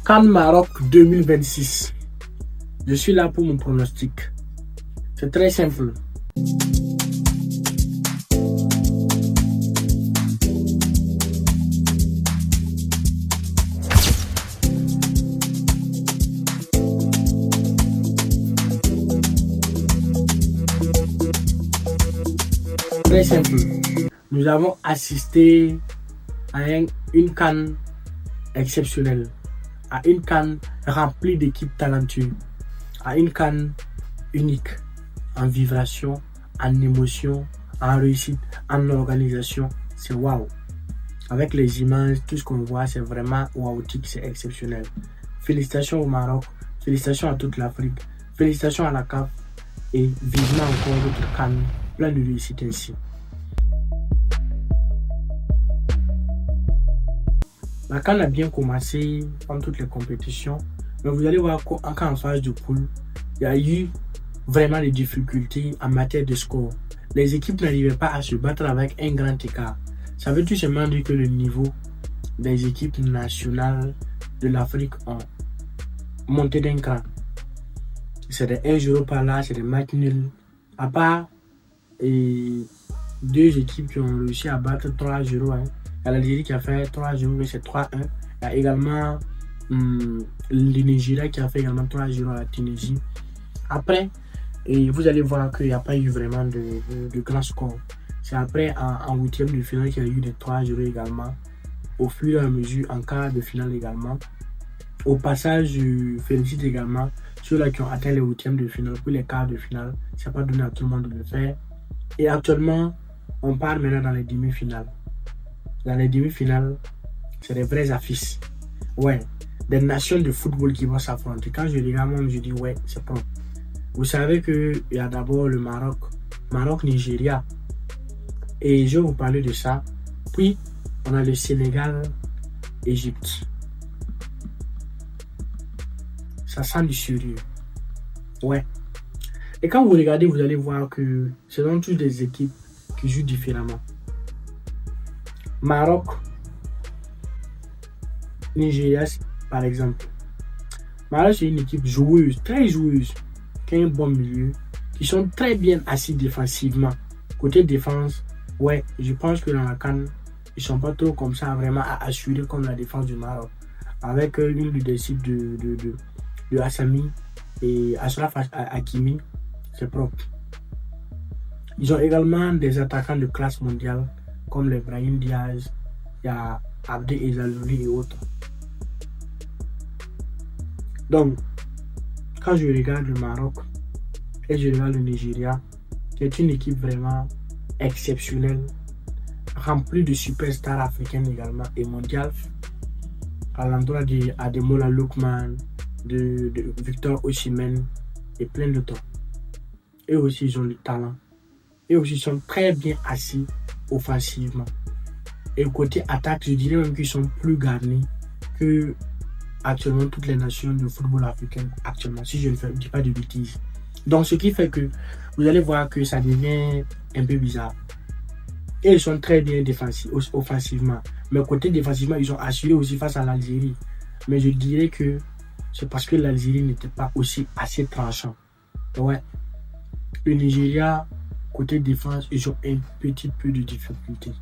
CAN Maroc 2026. Je suis là pour mon pronostic. C'est très simple. Très simple. Nous avons assisté à une CAN exceptionnelle, à une CAN remplie d'équipes talentueuses, à une CAN unique en vibration, en émotion, en réussite, en organisation. C'est waouh. Avec les images, tout ce qu'on voit, c'est vraiment waoutique, c'est exceptionnel. Félicitations au Maroc, félicitations à toute l'Afrique, félicitations à la CAF et vivement encore d'autres CAN plein de réussite ainsi. La CAN a bien commencé comme toutes les compétitions, mais vous allez voir qu'en phase de poule, il y a eu vraiment des difficultés en matière de score. Les équipes n'arrivaient pas à se battre avec un grand écart. Ça veut tout simplement dire que le niveau des équipes nationales de l'Afrique ont monté d'un cran. C'est des 1-0 par là, c'est des matchs nuls. À part deux équipes qui ont réussi à battre 3-0. Il y a l'Algérie qui a fait 3-0, mais c'est 3-1. Il y a également le Nigeria qui a fait également 3-0 à la Tunisie. Après, vous allez voir qu'il n'y a pas eu vraiment de grands scores. C'est après, en huitième de finale, qu'il y a eu des 3-0 également. Au fur et à mesure, en quart de finale également. Au passage, je félicite également ceux-là qui ont atteint les huitièmes de finale. Puis les quarts de finale, ça n'a pas donné à tout le monde de le faire. Et actuellement, on part maintenant dans les demi-finales. Dans les demi-finales, c'est des vraies affiches. Ouais, des nations de football qui vont s'affronter. Quand je regarde, moi, je dis ouais, c'est bon. Vous savez qu'il y a d'abord le Maroc-Nigeria. Et je vais vous parler de ça. Puis, on a le Sénégal-Égypte. Ça sent du sérieux. Ouais. Et quand vous regardez, vous allez voir que ce sont toutes des équipes qui jouent différemment. Maroc, Nigeria, par exemple. Maroc, c'est une équipe joueuse, très joueuse, qui a un bon milieu, qui sont très bien assis défensivement. Côté défense, ouais, je pense que dans la CAN, ils sont pas trop comme ça vraiment à assurer comme la défense du Maroc. Avec l'une des disciples de Assami et Ashraf Hakimi, c'est propre. Ils ont également des attaquants de classe mondiale comme les Brahim Diaz, il y a Abdé Ezalouli et autres. Donc, quand je regarde le Maroc et je regarde le Nigeria, c'est une équipe vraiment exceptionnelle, remplie de superstars africaines également et mondiales, à l'endroit d'Ademola Lookman, de Victor Osimhen et plein d'autres. Et aussi, ils ont le talent. Et aussi, ils sont très bien assis offensivement. Et côté attaque, je dirais même qu'ils sont plus garnis que actuellement toutes les nations de football africain actuellement, si je ne dis pas de bêtises. Donc, ce qui fait que vous allez voir que ça devient un peu bizarre. Et ils sont très bien défensifs, offensivement. Mais côté défensivement, ils ont assuré aussi face à l'Algérie. Mais je dirais que c'est parce que l'Algérie n'était pas aussi assez tranchant. Ouais. Le Nigeria, côté défense, ils ont un petit peu de difficulté.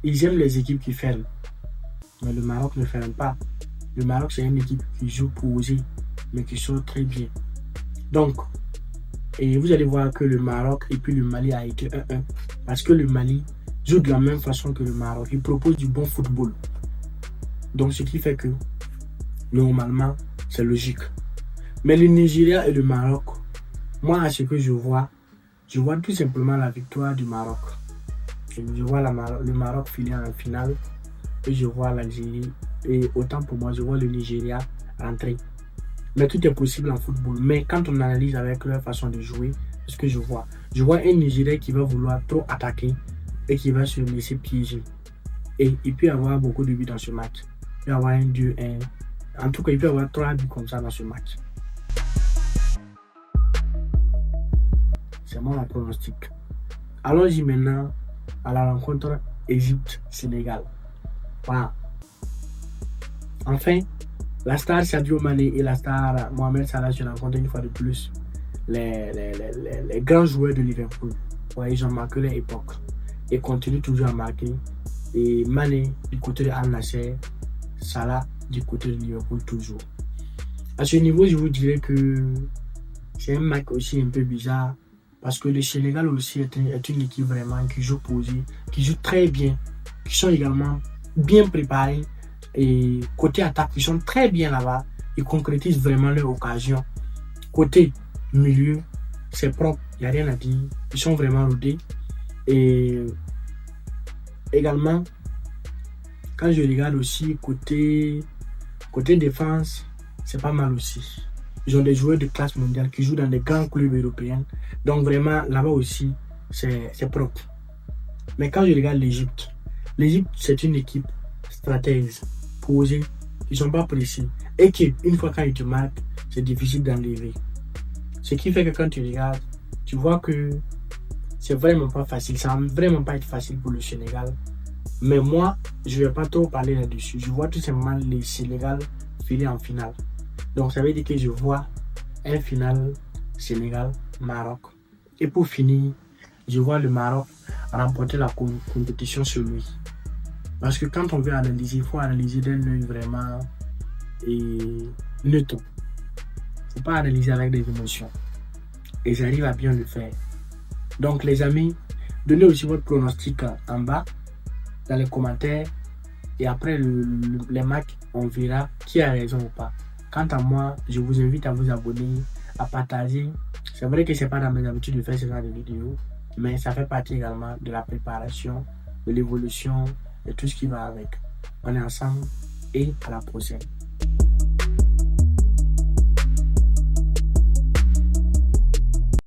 Ils aiment les équipes qui ferment. Mais le Maroc ne ferme pas. Le Maroc, c'est une équipe qui joue posée, mais qui sort très bien. Donc, et vous allez voir que le Maroc et puis le Mali a été 1-1. Parce que le Mali joue de la même façon que le Maroc. Il propose du bon football. Donc, ce qui fait que, normalement, c'est logique. Mais le Nigeria et le Maroc, moi, à ce que je vois tout simplement la victoire du Maroc. Je vois le Maroc filer en finale et je vois l'Algérie. Et autant pour moi, je vois le Nigeria rentrer. Mais tout est possible en football. Mais quand on analyse avec leur façon de jouer, c'est ce que je vois. Je vois un Nigérien qui va vouloir trop attaquer et qui va se laisser piéger. Et il peut y avoir beaucoup de buts dans ce match. Il peut y avoir un 2-1. En tout cas, il peut y avoir 3 buts comme ça dans ce match. C'est mon pronostic. Allons-y maintenant à la rencontre Égypte-Sénégal. Voilà. Enfin, La star Sadio Mané et la star Mohamed Salah se rencontrent une fois de plus. Les grands joueurs de Liverpool. Ouais, ils ont marqué leur époque et continuent toujours à marquer. Et Mané du côté de Al Nassr, Salah du côté de Liverpool toujours. À ce niveau, je vous dirais que c'est un match aussi un peu bizarre parce que le Sénégal aussi est une équipe vraiment qui joue posée, qui joue très bien, qui sont également bien préparés et côté attaque, ils sont très bien là-bas, ils concrétisent vraiment leur occasion. Côté milieu, c'est propre, il n'y a rien à dire, ils sont vraiment rodés et également quand je regarde aussi côté défense, c'est pas mal aussi. Ils ont des joueurs de classe mondiale qui jouent dans des grands clubs européens. Donc vraiment, là-bas aussi, c'est propre. Mais quand je regarde l'Égypte, c'est une équipe stratège, posée, ils ne sont pas pressés. Et qu'une fois quand ils te marquent, c'est difficile d'enlever. Ce qui fait que quand tu regardes, tu vois que c'est vraiment pas facile. Ça va vraiment pas être facile pour le Sénégal. Mais moi, je ne vais pas trop parler là-dessus. Je vois tout simplement les Sénégal filer en finale. Donc ça veut dire que je vois un final Sénégal-Maroc. Et pour finir, je vois le Maroc remporter la compétition sur lui. Parce que quand on veut analyser, il faut analyser d'un œil vraiment neutre. Il ne faut pas analyser avec des émotions. Et j'arrive à bien le faire. Donc les amis, donnez aussi votre pronostic en bas, dans les commentaires. Et après les matchs, on verra qui a raison ou pas. Quant à moi, je vous invite à vous abonner, à partager. C'est vrai que ce n'est pas dans mes habitudes de faire ce genre de vidéos, mais ça fait partie également de la préparation, de l'évolution, de tout ce qui va avec. On est ensemble et à la prochaine.